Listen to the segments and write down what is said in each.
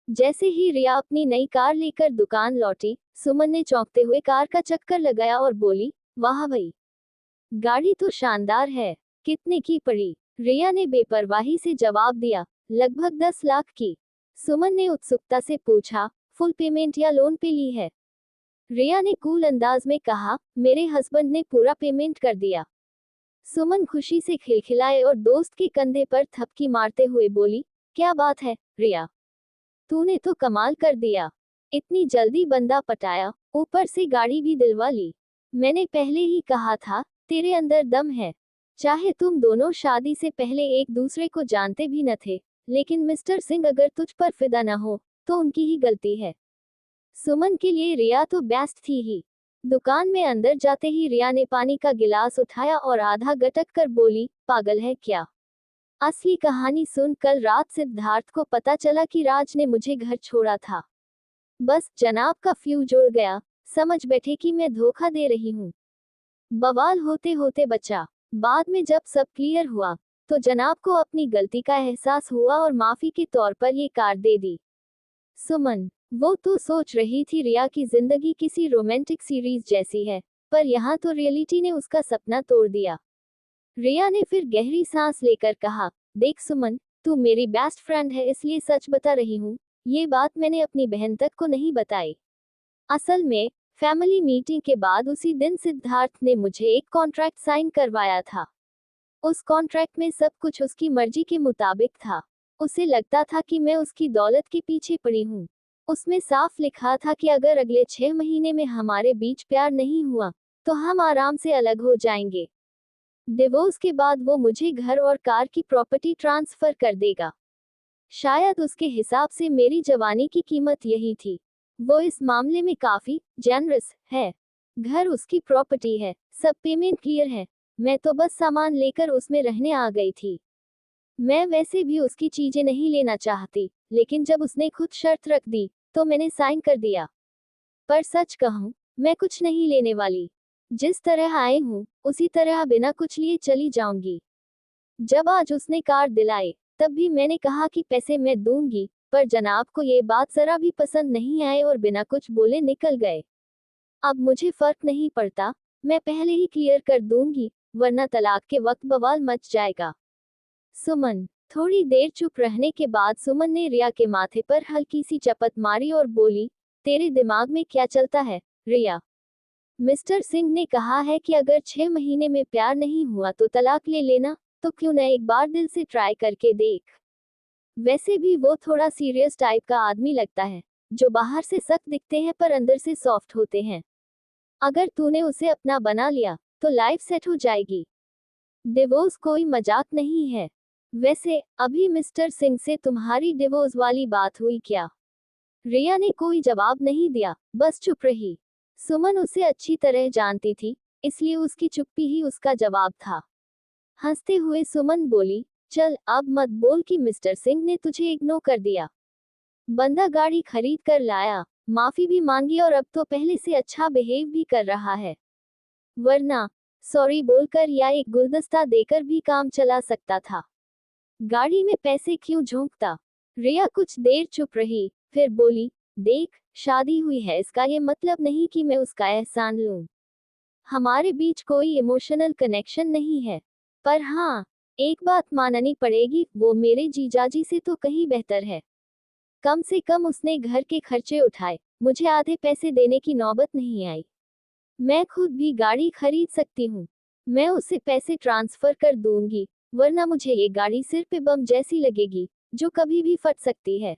जैसे ही रिया अपनी नई कार लेकर दुकान लौटी, सुमन ने चौंकते हुए कार का चक्कर लगाया और बोली, वाह भाई, गाड़ी तो शानदार है। कितने की पड़ी? रिया ने बेपरवाही से जवाब दिया, लगभग 10 लाख की। सुमन ने उत्सुकता से पूछा, फुल पेमेंट या लोन पे ली है? रिया ने कूल अंदाज में कहा, मेरे हस्बैंड ने पूरा पेमेंट कर दिया। सुमन खुशी से खिलखिलाए और दोस्त के कंधे पर थपकी मारते हुए बोली, क्या बात है रिया, तूने तो कमाल कर दिया। इतनी जल्दी बंदा पटाया, ऊपर से गाड़ी भी दिलवा ली। मैंने पहले ही कहा था, तेरे अंदर दम है। चाहे तुम दोनों शादी से पहले एक दूसरे को जानते भी न थे, लेकिन मिस्टर सिंह अगर तुझ पर फिदा न हो, तो उनकी ही गलती है। सुमन के लिए रिया तो बेस्ट थी ही। दुकान में अंदर जाते ही रिया ने पानी का गिलास उठाया और आधा गटक कर बोली, पागल है क्या? असली कहानी सुन, कल रात सिद्धार्थ को पता चला कि राज ने मुझे घर छोड़ा था। बस जनाब का फ्यूज उड़ गया, समझ बैठे कि मैं धोखा दे रही हूँ। बवाल होते होते बचा। बाद में जब सब क्लियर हुआ, तो जनाब को अपनी गलती का एहसास हुआ और माफी के तौर पर ये कार दे दी। सुमन, वो तो सोच रही थी रिया की जिंदगी किसी रोमांटिक सीरीज जैसी है, पर यहाँ तो रियलिटी ने उसका सपना तोड़ दिया। रिया ने फिर गहरी सांस लेकर कहा, देख सुमन, तू मेरी बेस्ट फ्रेंड है इसलिए सच बता रही हूँ। ये बात मैंने अपनी बहन तक को नहीं बताई। असल में, फैमिली मीटिंग के बाद उसी दिन सिद्धार्थ ने मुझे एक कॉन्ट्रैक्ट साइन करवाया था। उस कॉन्ट्रैक्ट में सब कुछ उसकी मर्जी के मुताबिक था। उसे लगता था कि मैं उसकी दौलत के पीछे पड़ी हूँ। उसमें साफ लिखा था कि अगर अगले 6 महीने में हमारे बीच प्यार नहीं हुआ, तो हम आराम से अलग हो जाएंगे। डिवोर्स के बाद वो मुझे घर और कार की प्रॉपर्टी ट्रांसफर कर देगा। शायद उसके हिसाब से मेरी जवानी की कीमत यही थी। वो इस मामले में काफी जेनरस है। घर उसकी प्रॉपर्टी है, सब पेमेंट क्लियर है। मैं तो बस सामान लेकर उसमें रहने आ गई थी। मैं वैसे भी उसकी चीजें नहीं लेना चाहती, लेकिन जब उसने खुद शर्त रख दी, तो मैंने साइन कर दिया। पर सच कहूं, मैं कुछ नहीं लेने वाली। जिस तरह आए हूं, उसी तरह बिना कुछ लिए चली जाऊंगी। जब आज उसने कार दिलाई, तब भी मैंने कहा कि पैसे मैं दूंगी, पर जनाब को ये बात जरा भी पसंद नहीं आई और बिना कुछ बोले निकल गए। अब मुझे फर्क नहीं पड़ता, मैं पहले ही क्लियर कर दूंगी, वरना तलाक के वक्त बवाल मच जाएगा। सुमन, थोड़ी देर चुप रहने के बाद सुमन ने रिया के माथे पर हल्की सी चपत मारी और बोली, तेरे दिमाग में क्या चलता है रिया? मिस्टर सिंह ने कहा है कि अगर 6 महीने में प्यार नहीं हुआ तो तलाक ले लेना, तो क्यों न एक बार दिल से ट्राई करके देख। वैसे भी वो थोड़ा सीरियस टाइप का आदमी लगता है, जो बाहर से सख्त दिखते हैं पर अंदर से सॉफ्ट होते हैं। अगर तूने उसे अपना बना लिया, तो लाइफ सेट हो जाएगी। डिवोर्स कोई मजाक नहीं है। वैसे, अभी मिस्टर सिंह से तुम्हारी डिवोर्स वाली बात हुई क्या? रिया ने कोई जवाब नहीं दिया, बस चुप रही। सुमन उसे अच्छी तरह जानती थी, इसलिए उसकी चुप्पी ही उसका जवाब था। हंसते हुए सुमन बोली, चल अब मत बोल कि मिस्टर सिंह ने तुझे इग्नोर कर दिया। बंदा गाड़ी खरीद कर लाया, माफी भी मांगी और अब तो पहले से अच्छा बिहेव भी कर रहा है। वरना सॉरी बोलकर या एक गुलदस्ता देकर भी काम चला सकता था। गाड़ी में पैसे क्यों झोंकता? रिया कुछ देर चुप रही, फिर बोली, देख, शादी हुई है इसका ये मतलब नहीं कि मैं उसका एहसान लूं। हमारे बीच कोई इमोशनल कनेक्शन नहीं है। पर हाँ, एक बात माननी पड़ेगी, वो मेरे जीजाजी से तो कहीं बेहतर है। कम से कम उसने घर के खर्चे उठाए, मुझे आधे पैसे देने की नौबत नहीं आई। मैं खुद भी गाड़ी खरीद सकती हूँ। मैं उसे पैसे ट्रांसफर कर दूंगी, वरना मुझे ये गाड़ी सिर पे बम जैसी लगेगी, जो कभी भी फट सकती है।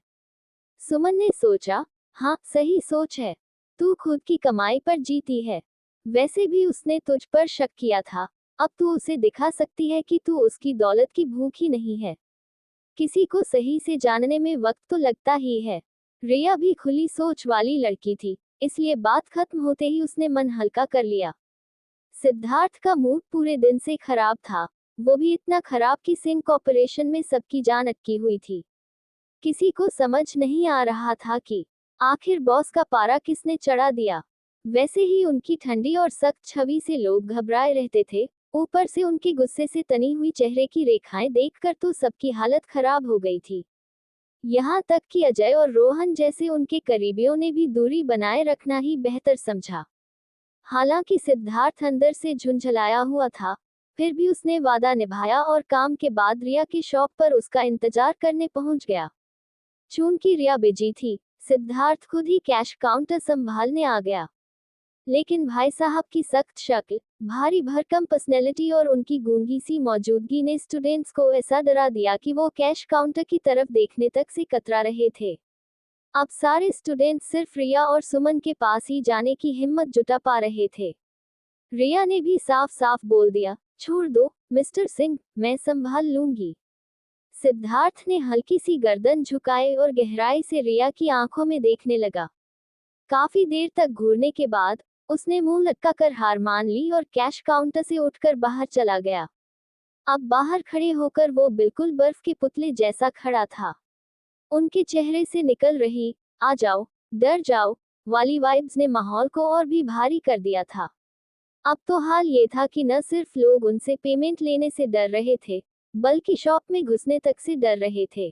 सुमन ने सोचा, हाँ सही सोच है। तू खुद की कमाई पर जीती है। वैसे भी उसने तुझ पर शक किया था, अब तू उसे दिखा सकती है कि तू उसकी दौलत की भूखी नहीं है। किसी को सही से जानने में वक्त तो लगता ही है। रिया भी खुली सोच वाली लड़की थी, इसलिए बात खत्म होते ही उसने मन हल्का कर लिया। सिद्धार्थ का मूड पूरे दिन से खराब था, वो भी इतना खराब कि सिंह कॉर्पोरेशन में सबकी जान अटकी हुई थी। किसी को समझ नहीं आ रहा था कि आखिर बॉस का पारा किसने चढ़ा दिया। वैसे ही उनकी ठंडी और सख्त छवि से लोग घबराए रहते थे, ऊपर से उनके गुस्से से तनी हुई चेहरे की रेखाएं देखकर तो सबकी हालत खराब हो गई थी। यहाँ तक कि अजय और रोहन जैसे उनके करीबियों ने भी दूरी बनाए रखना ही बेहतर समझा। हालांकि सिद्धार्थ अंदर से झुंझलाया हुआ था, फिर भी उसने वादा निभाया और काम के बाद रिया की शॉप पर उसका इंतजार करने पहुंच गया। चूंकि रिया बिजी थी, सिद्धार्थ खुद ही कैश काउंटर संभालने आ गया। लेकिन भाई साहब की सख्त शक्ल, भारी भरकम पर्सनैलिटी और उनकी गूंगी सी मौजूदगी ने स्टूडेंट्स को ऐसा डरा दिया कि वो कैश काउंटर की तरफ देखने तक से कतरा रहे थे। अब सारे स्टूडेंट्स सिर्फ रिया और सुमन के पास ही जाने की हिम्मत जुटा पा रहे थे। रिया ने भी साफ साफ बोल दिया, छोड़ दो मिस्टर सिंह, मैं संभाल लूंगी। सिद्धार्थ ने हल्की सी गर्दन झुकाए और गहराई से रिया की आंखों में देखने लगा। काफी देर तक घूरने के बाद उसने मुंह लटकाकर हार मान ली और कैश काउंटर से उठकर बाहर चला गया। अब बाहर खड़े होकर वो बिल्कुल बर्फ के पुतले जैसा खड़ा था। उनके चेहरे से निकल रही आ जाओ, डर जाओ वाली वाइब्स ने माहौल को और भी भारी कर दिया था। अब तो हाल ये था कि न सिर्फ लोग उनसे पेमेंट लेने से डर रहे थे, बल्कि शॉप में घुसने तक से डर रहे थे।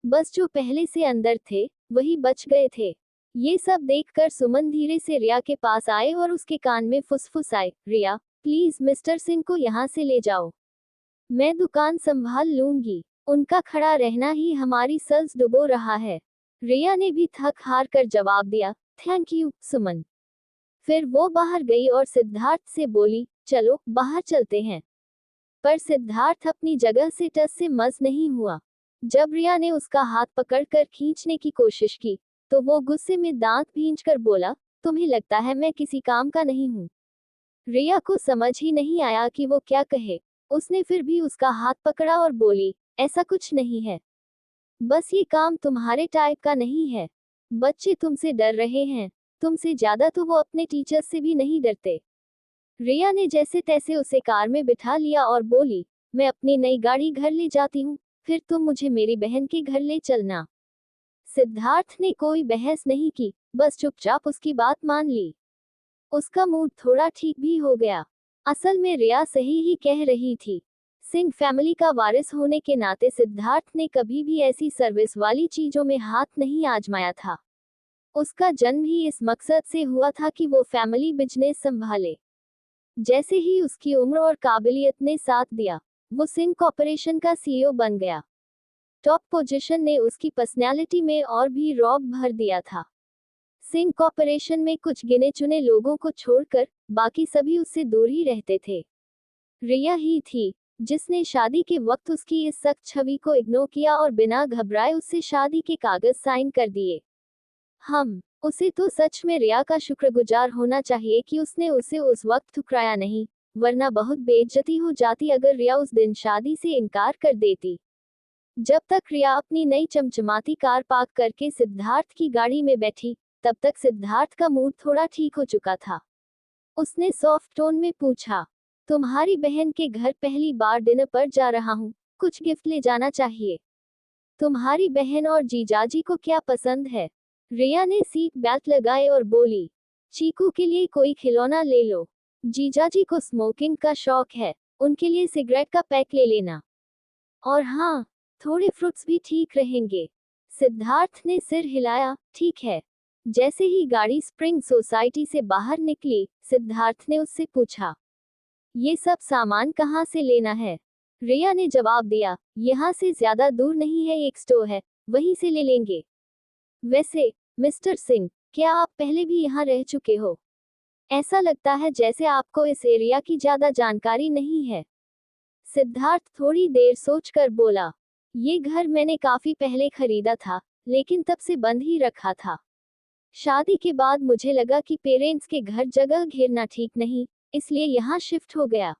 बस जो पहले से अंदर थे वही बच गए थे। ये सब देखकर सुमन धीरे से रिया के पास आए और उसके कान में फुसफुसाए, रिया प्लीज मिस्टर सिंह को यहाँ से ले जाओ, मैं दुकान संभाल लूंगी। उनका खड़ा रहना ही हमारी सल्स डुबो रहा है। रिया ने भी थक हार कर जवाब दिया, थैंक यू सुमन। फिर वो बाहर गई और सिद्धार्थ से बोली, चलो बाहर चलते हैं। पर सिद्धार्थ अपनी जगह से टस से मस नहीं हुआ। जब रिया ने उसका हाथ पकड़कर खींचने की कोशिश की, तो वो गुस्से में दांत भींचकर बोला, तुम्हें लगता है मैं किसी काम का नहीं हूँ। रिया को समझ ही नहीं आया कि वो क्या कहे। उसने फिर भी उसका हाथ पकड़ा और बोली, ऐसा कुछ नहीं है, बस ये काम तुम्हारे टाइप का नहीं है। बच्चे तुमसे डर रहे हैं, तुमसे ज्यादा तो वो अपने टीचर्स से भी नहीं डरते। रिया ने जैसे तैसे उसे कार में बिठा लिया और बोली, मैं अपनी नई गाड़ी घर ले जाती हूँ, फिर तुम मुझे मेरी बहन के घर ले चलना। सिद्धार्थ ने कोई बहस नहीं की, बस चुपचाप उसकी बात मान ली। उसका मूड थोड़ा ठीक भी हो गया। असल में रिया सही ही कह रही थी। सिंह फैमिली का वारिस होने के नाते सिद्धार्थ ने कभी भी ऐसी सर्विस वाली चीजों में हाथ नहीं आजमाया था। उसका जन्म ही इस मकसद से हुआ था कि वो फैमिली बिजनेस संभाले। जैसे ही उसकी उम्र और काबिलियत ने साथ दिया, वो सिंह कॉर्पोरेशन का सीईओ बन गया। टॉप पोजीशन ने उसकी पर्सनैलिटी में और भी रौब भर दिया था। सिंह कॉर्पोरेशन में कुछ गिने चुने लोगों को छोड़कर बाकी सभी उससे दूर ही रहते थे। रिया ही थी जिसने शादी के वक्त उसकी इस सख्त छवि को इग्नोर किया और बिना घबराए उससे शादी के कागज साइन कर दिए। उसे तो सच में रिया का शुक्रगुजार होना चाहिए कि उसने उसे उस वक्त ठुकराया नहीं, वरना बहुत बेइज्जती हो जाती अगर रिया उस दिन शादी से इनकार कर देती। जब तक रिया अपनी नई चमचमाती कार पार्क करके सिद्धार्थ की गाड़ी में बैठी, तब तक सिद्धार्थ का मूड थोड़ा ठीक हो चुका था। उसने सॉफ्ट टोन में पूछा, तुम्हारी बहन के घर पहली बार डिनर पर जा रहा हूँ, कुछ गिफ्ट ले जाना चाहिए। तुम्हारी बहन और जीजाजी को क्या पसंद है? रिया ने सीट बेल्ट लगाए और बोली, चीकू के लिए कोई खिलौना ले लो। जीजाजी को स्मोकिंग का शौक है, उनके लिए सिगरेट का पैक ले लेना। और हाँ, थोड़े फ्रूट्स भी ठीक रहेंगे। सिद्धार्थ ने सिर हिलाया, ठीक है। जैसे ही गाड़ी स्प्रिंग सोसाइटी से बाहर निकली, सिद्धार्थ ने उससे पूछा, ये सब सामान कहाँ से लेना है? रिया ने जवाब दिया, यहाँ से ज्यादा दूर नहीं है, एक स्टोर है, वहीं से ले लेंगे। वैसे मिस्टर सिंह, क्या आप पहले भी यहाँ रह चुके हो? ऐसा लगता है जैसे आपको इस एरिया की ज्यादा जानकारी नहीं है। सिद्धार्थ थोड़ी देर सोचकर बोला, ये घर मैंने काफी पहले खरीदा था, लेकिन तब से बंद ही रखा था। शादी के बाद मुझे लगा कि पेरेंट्स के घर जगह घेरना ठीक नहीं, इसलिए यहाँ शिफ्ट हो गया।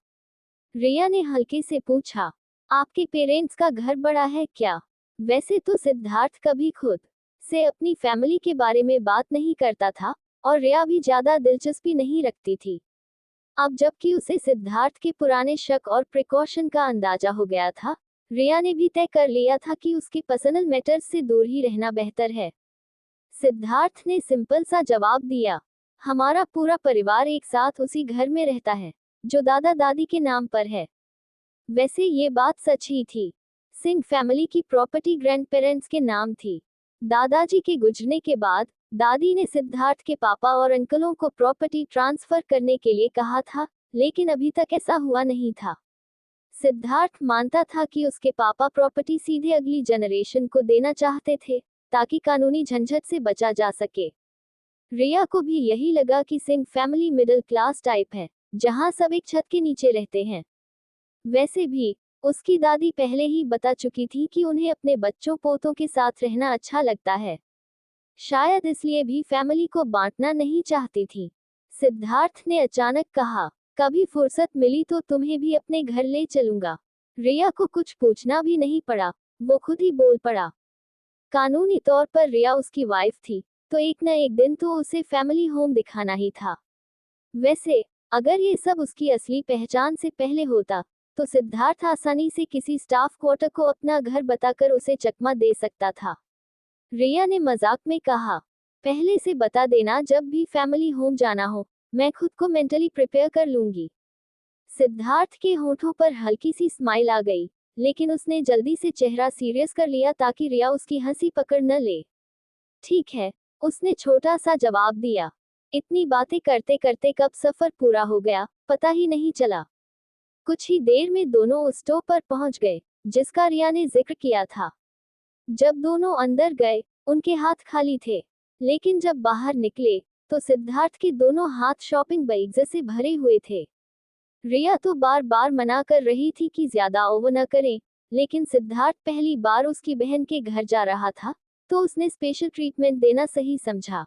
रिया ने हल्के से पूछा, आपके पेरेंट्स का घर बड़ा है क्या? वैसे तो सिद्धार्थ कभी खुद से अपनी फैमिली के बारे में बात नहीं करता था, और रिया भी ज्यादा दिलचस्पी नहीं रखती थी। अब जबकि उसे सिद्धार्थ के पुराने शक और प्रिकॉशन का अंदाजा हो गया था, रिया ने भी तय कर लिया था कि उसके पर्सनल मैटर्स से दूर ही रहना बेहतर है। सिद्धार्थ ने सिंपल सा जवाब दिया, हमारा पूरा परिवार एक साथ उसी घर में रहता है, जो दादा दादी के नाम पर है। वैसे ये बात सच ही थी। सिंह फैमिली की प्रॉपर्टी ग्रैंड पेरेंट्स के नाम थी। दादाजी के गुजरने के बाद दादी ने सिद्धार्थ के पापा और अंकलों को प्रॉपर्टी ट्रांसफर करने के लिए कहा था, लेकिन अभी तक ऐसा हुआ नहीं था। सिद्धार्थ मानता था कि उसके पापा प्रॉपर्टी सीधे अगली जनरेशन को देना चाहते थे, ताकि कानूनी झंझट से बचा जा सके। रिया को भी यही लगा कि Singh family middle class type है, जहां सब एक छत के नीचे रहते हैं। वैसे भी उसकी दादी पहले ही बता चुकी थी कि उन्हें अपने बच्चों पोतों के साथ रहना अच्छा लगता है। शायद इसलिए भी फैमिली को बांटना नहीं चाहती थी। सिद्धार्थ ने अचानक कहा, कभी फुर्सत मिली तो तुम्हें भी अपने घर ले चलूंगा। रिया को कुछ पूछना भी नहीं पड़ा, वो खुद ही बोल पड़ा। कानूनी तौर पर रिया उसकी वाइफ थी, तो एक न एक दिन तो उसे फैमिली होम दिखाना ही था। वैसे अगर ये सब उसकी असली पहचान से पहले होता, तो सिद्धार्थ आसानी से किसी स्टाफ क्वार्टर को अपना घर बताकर उसे चकमा दे सकता था। रिया ने मजाक में कहा, पहले से बता देना जब भी फैमिली होम जाना हो, मैं खुद को मेंटली प्रिपेयर कर लूंगी। सिद्धार्थ के होठों पर हल्की सी स्माइल आ गई, लेकिन उसने जल्दी से चेहरा सीरियस कर लिया ताकि रिया उसकी हंसी पकड़ न ले। ठीक है, उसने छोटा सा जवाब दिया। इतनी बातें करते करते कब सफर पूरा हो गया, पता ही नहीं चला। कुछ ही देर में दोनों उस स्टॉप पर पहुंच गए, जिसका रिया ने जिक्र किया था। जब दोनों अंदर गए, उनके हाथ खाली थे, लेकिन जब बाहर निकले, तो सिद्धार्थ के दोनों हाथ शॉपिंग बैग से भरे हुए थे। रिया तो बार बार मना कर रही थी कि ज्यादा ओवर न करें, लेकिन सिद्धार्थ पहली बार उसकी बहन के घर जा रहा था, तो उसने स्पेशल ट्रीटमेंट देना सही समझा।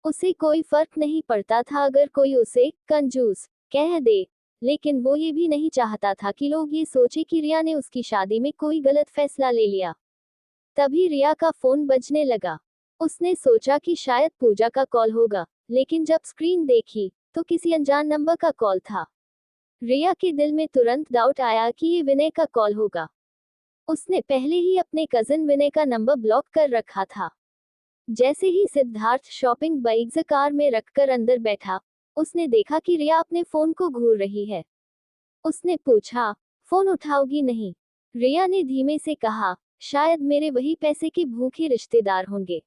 उसे कोई फर्क नहीं पड़ता था अगर कोई उसे कंजूस कह दे, लेकिन वो ये भी नहीं चाहता था कि लोग ये सोचे कि रिया ने उसकी शादी में कोई गलत फैसला ले लिया। तभी रिया का फोन बजने लगा। उसने सोचा कि शायद पूजा का कॉल होगा, लेकिन जब स्क्रीन देखी तो किसी अनजान नंबर का कॉल था। रिया के दिल में तुरंत डाउट आया कि ये विनय का कॉल होगा। उसने पहले ही अपने कजिन विनय का नंबर ब्लॉक कर रखा था। जैसे ही सिद्धार्थ शॉपिंग बैग्स कार में रखकर अंदर बैठा, उसने देखा कि रिया अपने फोन को घूर रही है। उसने पूछा, फोन उठाओगी नहीं? रिया ने धीमे से कहा, शायद मेरे वही पैसे के भूखे रिश्तेदार होंगे।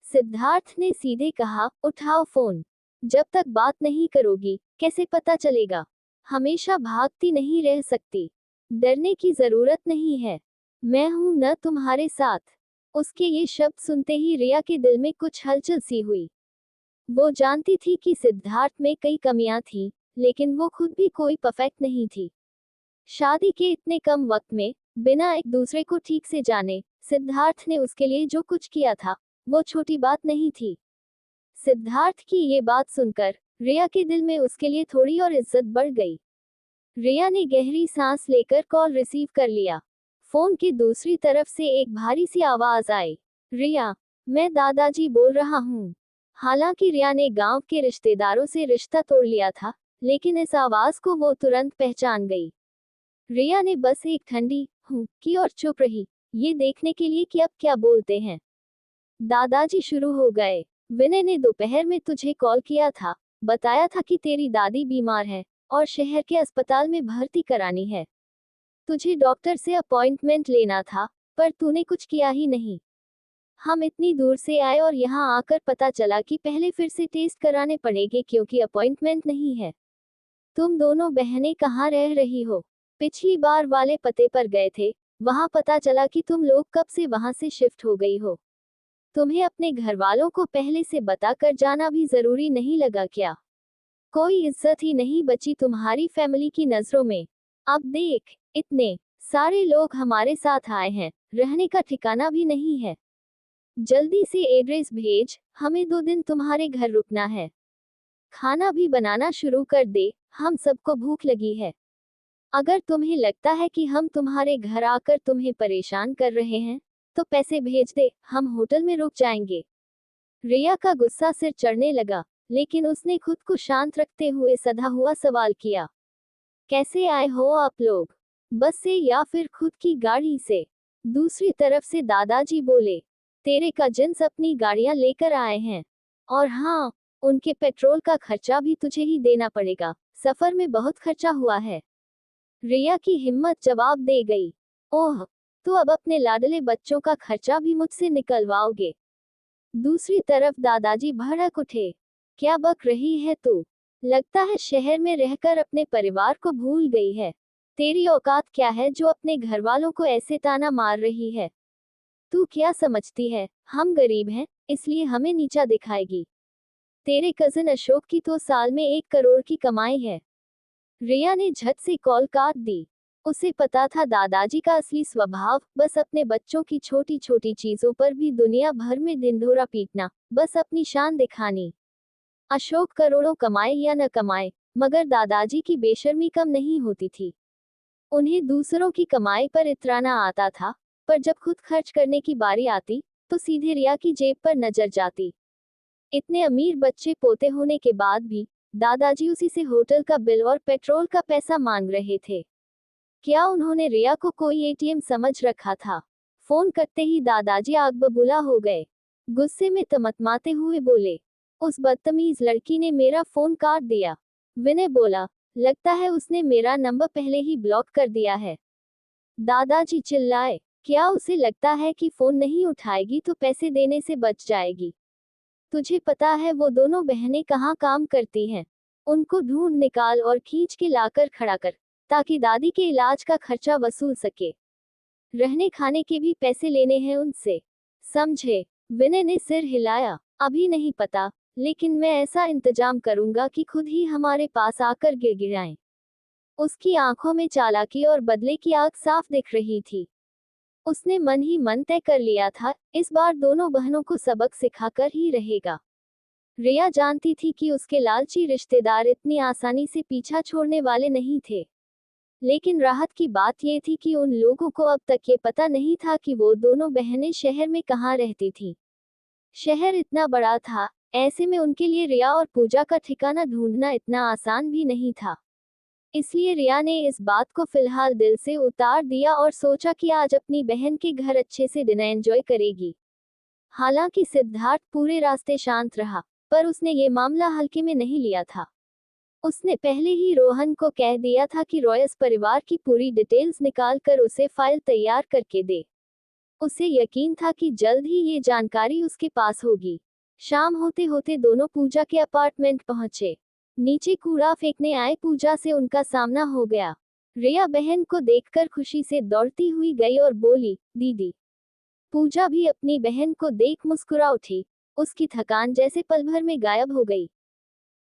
सिद्धार्थ ने सीधे कहा, उठाओ फोन। जब तक बात नहीं करोगी, कैसे पता चलेगा? हमेशा भागती नहीं रह सकती। डरने की जरूरत नहीं है, मैं हूं न तुम्हारे साथ। उसके ये शब्द सुनते ही रिया के दिल में कुछ हलचल सी हुई। वो जानती थी कि सिद्धार्थ में कई कमियां थीं, लेकिन वो खुद भी कोई परफेक्ट नहीं थी। शादी के इतने कम वक्त में, बिना एक दूसरे को ठीक से जाने, सिद्धार्थ ने उसके लिए जो कुछ किया था, वो छोटी बात नहीं थी। सिद्धार्थ की ये बात सुनकर रिया के दिल में उसके लिए थोड़ी और इज्जत बढ़ गई। रिया ने गहरी सांस लेकर कॉल रिसीव कर लिया। फोन की दूसरी तरफ से एक भारी सी आवाज आई, रिया, मैं दादाजी बोल रहा हूँ। हालांकि रिया ने गांव के रिश्तेदारों से रिश्ता तोड़ लिया था, लेकिन इस आवाज को वो तुरंत पहचान गई। रिया ने बस एक ठंडी हूँ की और चुप रही, ये देखने के लिए कि अब क्या बोलते हैं। दादाजी शुरू हो गए, विनय ने दोपहर में तुझे कॉल किया था, बताया था कि तेरी दादी बीमार है और शहर के अस्पताल में भर्ती करानी है। तुझे डॉक्टर से अपॉइंटमेंट लेना था, पर तूने कुछ किया ही नहीं। हम इतनी दूर से आए और यहाँ आकर पता चला कि पहले फिर से टेस्ट कराने पड़ेंगे क्योंकि अपॉइंटमेंट नहीं है। तुम दोनों बहनें कहाँ रह रही हो? पिछली बार वाले पते पर गए थे, वहाँ पता चला कि तुम लोग कब से वहाँ से शिफ्ट हो गई हो। तुम्हें अपने घर वालों को पहले से बता कर जाना भी जरूरी नहीं लगा क्या? कोई इज्जत ही नहीं बची तुम्हारी फैमिली की नजरों में। अब देख, इतने सारे लोग हमारे साथ आए हैं, रहने का ठिकाना भी नहीं है। जल्दी से एड्रेस भेज, हमें 2 दिन तुम्हारे घर रुकना है। खाना भी बनाना शुरू कर दे, हम सबको भूख लगी है। अगर तुम्हें लगता है कि हम तुम्हारे घर आकर तुम्हें परेशान कर रहे हैं, तो पैसे भेज दे, हम होटल में रुक जाएंगे। रिया का गुस्सा सिर चढ़ने लगा, लेकिन उसने खुद को शांत रखते हुए सधा हुआ सवाल किया, कैसे आए हो आप लोग? बस से या फिर खुद की गाड़ी से? दूसरी तरफ से दादाजी बोले, तेरे कजिन्स अपनी गाड़ियां लेकर आए हैं, और हाँ, उनके पेट्रोल का खर्चा भी तुझे ही देना पड़ेगा, सफर में बहुत खर्चा हुआ है। रिया की हिम्मत जवाब दे गई, ओह, तो अब अपने लाडले बच्चों का खर्चा भी मुझसे निकलवाओगे। दूसरी तरफ दादाजी भड़क उठे। क्या बक रही है तू? लगता है शहर में रहकर अपने परिवार को भूल गई है। तेरी औकात क्या है जो अपने घर वालों को ऐसे ताना मार रही है? तू क्या समझती है, हम गरीब हैं, इसलिए हमें नीचा दिखाएगी? तेरे कजिन अशोक की तो साल में 1 करोड़ की कमाई है। रिया ने झट से कॉल काट दी। उसे पता था दादाजी का असली स्वभाव, बस अपने बच्चों की छोटी छोटी चीजों पर भी दुनिया भर में ढिंढोरा पीटना, बस अपनी शान दिखानी। अशोक करोड़ों कमाए या न कमाए, मगर दादाजी की बेशर्मी कम नहीं होती थी। उन्हें दूसरों की कमाई पर इतराना आता था, पर जब खुद खर्च करने की बारी आती, तो सीधे रिया की जेब पर नजर जाती। इतने अमीर बच्चे पोते होने के बाद भी दादाजी उसी से होटल का बिल और पेट्रोल का पैसा मांग रहे थे। क्या उन्होंने रिया को कोई एटीएम समझ रखा था? फोन करते ही दादाजी आग बबूला हो गए। गुस्से में तमतमाते हुए बोले, उस बदतमीज लड़की ने मेरा फोन काट दिया। विनय बोला, लगता है उसने मेरा नंबर पहले ही ब्लॉक कर दिया है। दादाजी चिल्लाए, क्या उसे लगता है कि फोन नहीं उठाएगी तो पैसे देने से बच जाएगी? तुझे पता है वो दोनों बहनें कहाँ काम करती हैं? उनको ढूंढ निकाल और खींच के लाकर खड़ा कर, ताकि दादी के इलाज का खर्चा वसूल सके। रहने खाने के भी पैसे लेने हैं उनसे, समझे? विनय ने सिर हिलाया, अभी नहीं पता, लेकिन मैं ऐसा इंतजाम करूंगा कि खुद ही हमारे पास आकर गिड़गिड़ाएं। उसकी आंखों में चालाकी और बदले की आग साफ दिख रही थी। उसने मन ही मन तय कर लिया था, इस बार दोनों बहनों को सबक सिखाकर ही रहेगा। रिया जानती थी कि उसके लालची रिश्तेदार इतनी आसानी से पीछा छोड़ने वाले नहीं थे। लेकिन राहत की बात यह थी कि उन लोगों को अब तक ये पता नहीं था कि वो दोनों बहनें शहर में कहाँ रहती थीं। शहर इतना बड़ा था, ऐसे में उनके लिए रिया और पूजा का ठिकाना ढूंढना इतना आसान भी नहीं था। इसलिए रिया ने इस बात को फिलहाल दिल से उतार दिया और सोचा कि आज अपनी बहन के घर अच्छे से डिनर एंजॉय करेगी। हालांकि सिद्धार्थ पूरे रास्ते शांत रहा, पर उसने ये मामला हल्के में नहीं लिया था। उसने पहले ही रोहन को कह दिया था कि रॉयस परिवार की पूरी डिटेल्स निकाल कर उसे फाइल तैयार करके दे। उसे यकीन था कि जल्द ही ये जानकारी उसके पास होगी। शाम होते होते दोनों पूजा के अपार्टमेंट पहुंचे। नीचे कूड़ा फेंकने आए पूजा से उनका सामना हो गया। रिया बहन को देखकर खुशी से दौड़ती हुई गई और बोली, दीदी। पूजा भी अपनी बहन को देख मुस्कुरा उठी। उसकी थकान जैसे पल भर में गायब हो गई।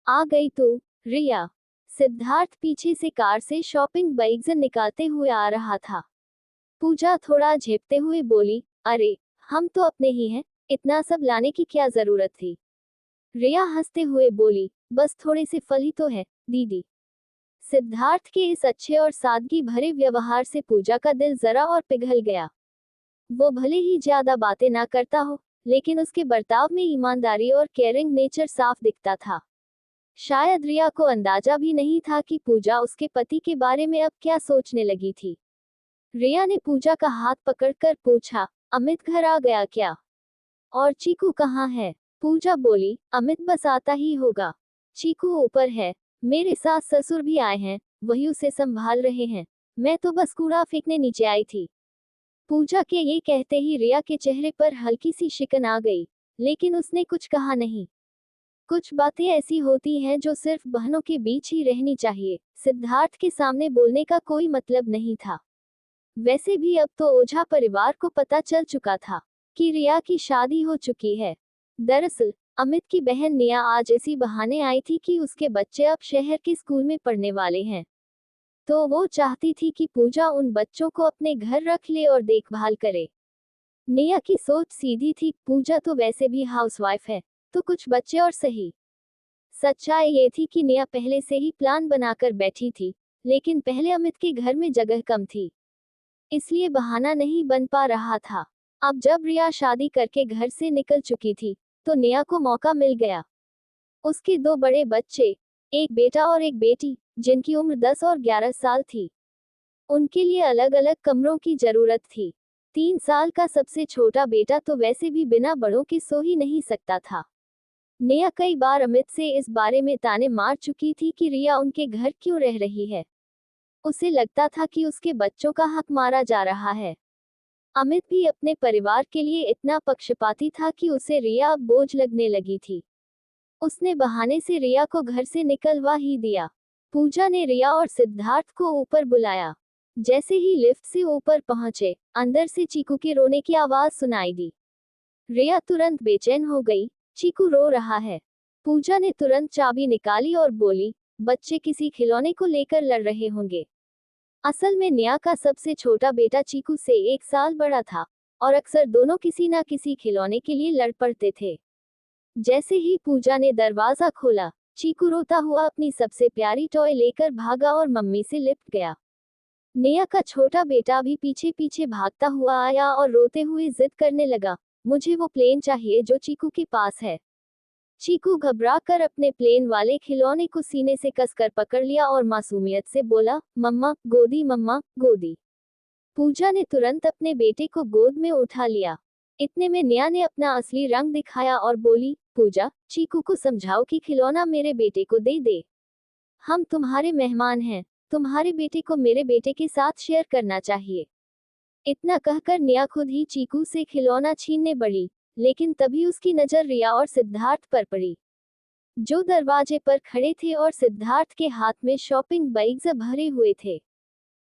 आ गई तू, रिया। सिद्धार्थ पीछे से कार से शॉपिंग बैग्स निकालते हुए आ रहा था। पूजा थोड़ा झेपते हुए बोली, अरे, हम तो अपने ही हैं, इतना सब लाने की क्या जरूरत थी? रिया हंसते हुए बोली, बस थोड़े से फल ही तो है, दीदी। सिद्धार्थ के इस अच्छे और सादगी भरे व्यवहार से पूजा का दिल जरा और पिघल गया। वो भले ही ज्यादा बातें ना करता हो, लेकिन उसके बर्ताव में ईमानदारी और केयरिंग नेचर साफ दिखता था। शायद रिया को अंदाजा भी नहीं था कि पूजा उसके पति के बारे में अब क्या सोचने लगी थी। रिया ने पूजा का हाथ पकड़कर पूछा, अमित घर आ गया क्या? और चीकू कहाँ है? पूजा बोली, अमित बस आता ही होगा। चीकू ऊपर है, मेरे सास ससुर भी आए हैं, वही उसे संभाल रहे हैं। मैं तो बस कूड़ा फेंकने नीचे आई थी। पूजा के ये कहते ही रिया के चेहरे पर हल्की सी शिकन आ गई, लेकिन उसने कुछ कहा नहीं। कुछ बातें ऐसी होती हैं जो सिर्फ बहनों के बीच ही रहनी चाहिए। सिद्धार्थ के सामने बोलने का कोई मतलब नहीं था। वैसे भी अब तो ओझा परिवार को पता चल चुका था कि रिया की शादी हो चुकी है। दरअसल अमित की बहन निया आज इसी बहाने आई थी कि उसके बच्चे अब शहर के स्कूल में पढ़ने वाले हैं, तो वो चाहती थी कि पूजा उन बच्चों को अपने घर रख ले और देखभाल करे। निया की सोच सीधी थी, पूजा तो वैसे भी हाउसवाइफ है, तो कुछ बच्चे और सही। सच्चाई ये थी कि निया पहले से ही प्लान बनाकर बैठी थी, लेकिन पहले अमित के घर में जगह कम थी, इसलिए बहाना नहीं बन पा रहा था। अब जब रिया शादी करके घर से निकल चुकी थी, तो निया को मौका मिल गया। उसके 2 बड़े बच्चे, एक बेटा और एक बेटी, जिनकी उम्र 10 और 11 साल थी। उनके लिए अलग अलग कमरों की जरूरत थी। 3 साल का सबसे छोटा बेटा तो वैसे भी बिना बड़ों के सो ही नहीं सकता था। निया कई बार अमित से इस बारे में ताने मार चुकी थी कि रिया उनके घर क्यों रह रही है। उसे लगता था कि उसके बच्चों का हक मारा जा रहा है। अमित भी अपने परिवार के लिए इतना पक्षपाती था कि उसे रिया अब बोझ लगने लगी थी। उसने बहाने से रिया को घर से निकलवा ही दिया। पूजा ने रिया और सिद्धार्थ को ऊपर बुलाया। जैसे ही लिफ्ट से ऊपर पहुंचे, अंदर से चीकू के रोने की आवाज सुनाई दी। रिया तुरंत बेचैन हो गई। चीकू रो रहा है। पूजा ने तुरंत चाबी निकाली और बोली, बच्चे किसी खिलौने को लेकर लड़ रहे होंगे। असल में नेहा का सबसे छोटा बेटा चीकू से 1 साल बड़ा था और अक्सर दोनों किसी न किसी खिलौने के लिए लड़ पड़ते थे। जैसे ही पूजा ने दरवाजा खोला, चीकू रोता हुआ अपनी सबसे प्यारी टॉय लेकर भागा और मम्मी से लिपट गया। नेहा का छोटा बेटा भी पीछे पीछे भागता हुआ आया और रोते हुए जिद करने लगा, मुझे वो प्लेन चाहिए जो चीकू के पास है। चीकू घबरा कर अपने प्लेन वाले खिलौने को सीने से कसकर पकड़ लिया और मासूमियत से बोला, मम्मा गोदी, मम्मा गोदी। पूजा ने तुरंत अपने बेटे को गोद में उठा लिया। इतने में नेहा ने अपना असली रंग दिखाया और बोली, पूजा, चीकू को समझाओ कि खिलौना मेरे बेटे को दे दे। हम तुम्हारे मेहमान हैं, तुम्हारे बेटे को मेरे बेटे के साथ शेयर करना चाहिए। इतना कहकर नेहा खुद ही चीकू से खिलौना छीनने बढ़ी, लेकिन तभी उसकी नजर रिया और सिद्धार्थ पर पड़ी, जो दरवाजे पर खड़े थे और सिद्धार्थ के हाथ में शॉपिंग बैग्स भरे हुए थे।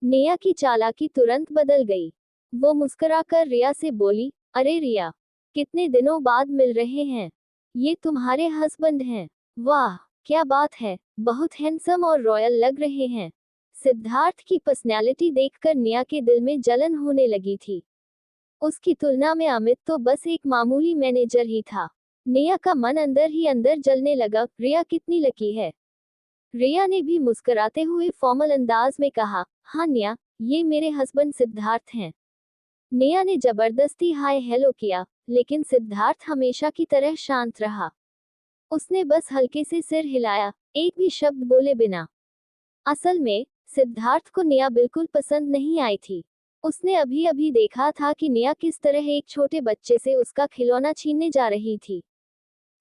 नेहा की चालाकी तुरंत बदल गई। वो मुस्कुराकर रिया से बोली, अरे रिया, कितने दिनों बाद मिल रहे हैं। ये तुम्हारे हस्बैंड हैं। वाह, क्या बात है, बहुत हैंडसम और रॉयल लग रहे हैं। सिद्धार्थ की पर्सनैलिटी देखकर नेहा के दिल में जलन होने लगी थी। उसकी तुलना में अमित तो बस एक मामूली मैनेजर ही था। नेहा का मन अंदर ही अंदर जलने लगा, रिया कितनी लकी है। रिया ने भी मुस्कुराते हुए फॉर्मल अंदाज में कहा, हाँ नेहा, ये मेरे हस्बैंड सिद्धार्थ हैं। नेहा ने जबरदस्ती हाय हेलो किया, लेकिन सिद्धार्थ हमेशा की तरह शांत रहा। उसने बस हल्के से सिर हिलाया, एक भी शब्द बोले बिना। असल में सिद्धार्थ को नेहा बिल्कुल पसंद नहीं आई थी। उसने अभी अभी देखा था कि नेहा किस तरह एक छोटे बच्चे से उसका खिलौना छीनने जा रही थी।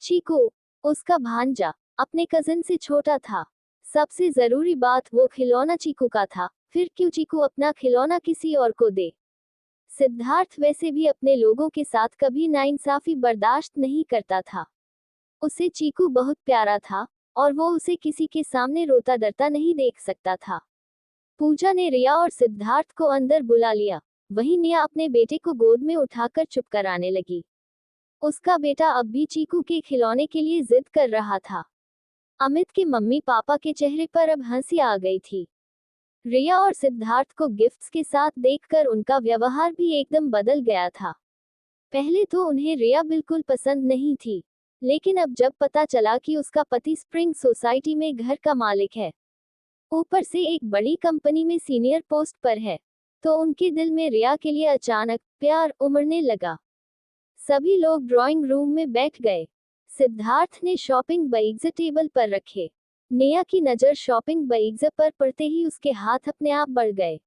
चीकू, उसका भांजा, अपने कजिन से छोटा था। सबसे जरूरी बात, वो खिलौना चीकू का था, फिर क्यों चीकू अपना खिलौना किसी और को दे। सिद्धार्थ वैसे भी अपने लोगों के साथ कभी नाइंसाफी बर्दाश्त नहीं करता था। उसे चीकू बहुत प्यारा था और वो उसे किसी के सामने रोता डरता नहीं देख सकता था। पूजा ने रिया और सिद्धार्थ को अंदर बुला लिया। वहीं नेहा अपने बेटे को गोद में उठाकर चुप कराने लगी। उसका बेटा अब भी चीकू के खिलौने के लिए जिद कर रहा था। अमित के मम्मी पापा के चेहरे पर अब हंसी आ गई थी। रिया और सिद्धार्थ को गिफ्ट्स के साथ देखकर उनका व्यवहार भी एकदम बदल गया था। पहले तो उन्हें रिया बिल्कुल पसंद नहीं थी, लेकिन अब जब पता चला कि उसका पति स्प्रिंग सोसाइटी में घर का मालिक है, ऊपर से एक बड़ी कंपनी में सीनियर पोस्ट पर है, तो उनके दिल में रिया के लिए अचानक प्यार उमड़ने लगा। सभी लोग ड्राइंग रूम में बैठ गए। सिद्धार्थ ने शॉपिंग बैग्स टेबल पर रखे। नेहा की नजर शॉपिंग बैग्स पर पड़ते ही उसके हाथ अपने आप बढ़ गए।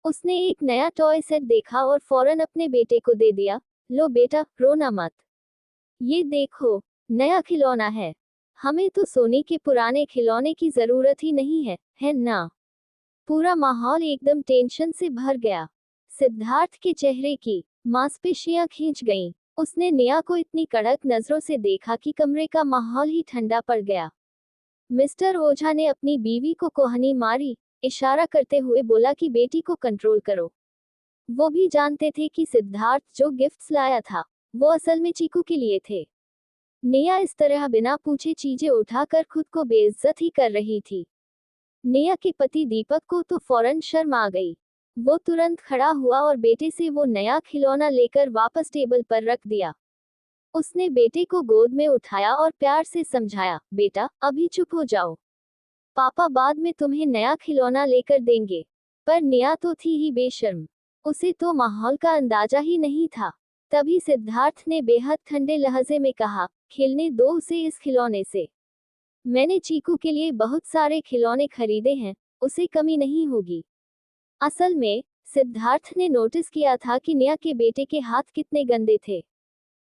उसने एक नया टॉय सेट देखा और फौरन अपने बेटे को दे दिया, लो बेटा, रोना मत। ये देखो, नया खिलौना है। हमें तो सोनी के पुराने खिलौने की जरूरत ही नहीं है, है ना। पूरा माहौल एकदम टेंशन से भर गया। सिद्धार्थ के चेहरे की मांसपेशियां खींच गईं। उसने नेहा को इतनी कड़क नजरों से देखा कि कमरे का माहौल ही ठंडा पड़ गया। मिस्टर ओझा ने अपनी बीवी को कोहनी मारी, इशारा करते हुए बोला कि बेटी को कंट्रोल करो। वो भी जानते थे कि सिद्धार्थ जो गिफ्ट्स लाया था, वो असल में चीकू के लिए थे। नेहा इस तरह बिना पूछे चीजें उठाकर खुद को बेइज्जत ही कर रही थी। नेहा के पति दीपक को तो फौरन शर्म आ गई। वो तुरंत खड़ा हुआ और बेटे से वो नया खिलौना लेकर वापस टेबल पर रख दिया। उसने बेटे को गोद में उठाया और प्यार से समझाया, बेटा, अभी चुप हो जाओ। पापा बाद में तुम्हें नया खिलौना लेकर देंगे। पर नेहा तो थी ही बेशर्म। उसे तो माहौल का अंदाजा ही नहीं था। तभी सिद्धार्थ ने बेहद ठंडे लहजे में कहा, खेलने दो उसे इस खिलौने से। मैंने चीकू के लिए बहुत सारे खिलौने खरीदे हैं, उसे कमी नहीं होगी। असल में सिद्धार्थ ने नोटिस किया था कि नेहा के बेटे के हाथ कितने गंदे थे,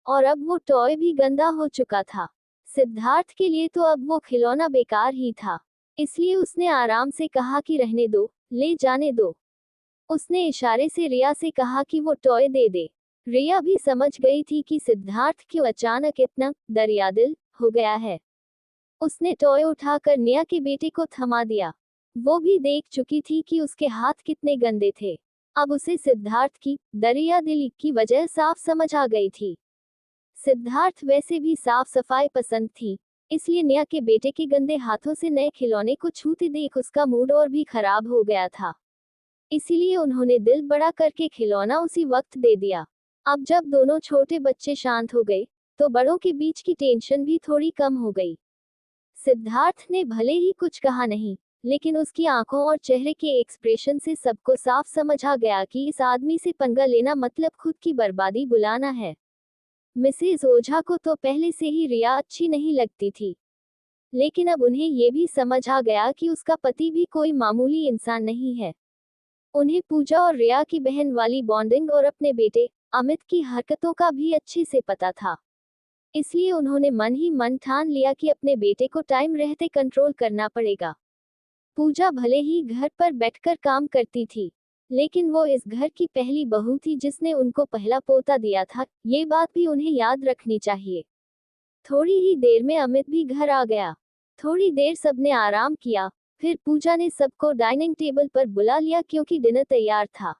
और अब वो टॉय भी गंदा हो चुका था। सिद्धार्थ के लिए तो अब वो खिलौना बेकार ही था, इसलिए उसने आराम से कहा कि रहने दो, ले जाने दो। उसने इशारे से रिया से कहा कि वो टॉय दे दे। रिया भी समझ गई थी कि सिद्धार्थ क्यों अचानक इतना दरियादिल हो गया है। उसने टॉय उठाकर निया के बेटे को थमा दिया। वो भी देख चुकी थी कि उसके हाथ कितने गंदे थे। अब उसे सिद्धार्थ की दरियादिली की वजह साफ समझ आ गई थी। सिद्धार्थ वैसे भी साफ सफाई पसंद थी, इसलिए निया के बेटे के गंदे हाथों से नए खिलौने को छूते देख उसका मूड और भी खराब हो गया था। इसीलिए उन्होंने दिल बड़ा करके खिलौना उसी वक्त दे दिया। अब जब दोनों छोटे बच्चे शांत हो गए, तो बड़ों के बीच की टेंशन भी थोड़ी कम हो गई। सिद्धार्थ ने भले ही कुछ कहा नहीं, लेकिन उसकी आंखों और चेहरे के एक्सप्रेशन से सबको साफ समझ आ गया कि इस आदमी से पंगा लेना मतलब खुद की बर्बादी बुलाना है। मिसेज ओझा को तो पहले से ही रिया अच्छी नहीं लगती थी, लेकिन अब उन्हें ये भी समझ आ गया कि उसका पति भी कोई मामूली इंसान नहीं है। उन्हें पूजा और रिया की बहन वाली बॉन्डिंग और अपने बेटे अमित की हरकतों का भी अच्छे से पता था। इसलिए उन्होंने मन ही मन ठान लिया कि अपने बेटे को टाइम रहते कंट्रोल करना पड़ेगा। पूजा भले ही घर पर बैठकर काम करती थी, लेकिन वो इस घर की पहली बहू थी जिसने उनको पहला पोता दिया था, ये बात भी उन्हें याद रखनी चाहिए। थोड़ी ही देर में अमित भी घर आ गया। थोड़ी देर सबने आराम किया, फिर पूजा ने सबको डाइनिंग टेबल पर बुला लिया क्योंकि डिनर तैयार था।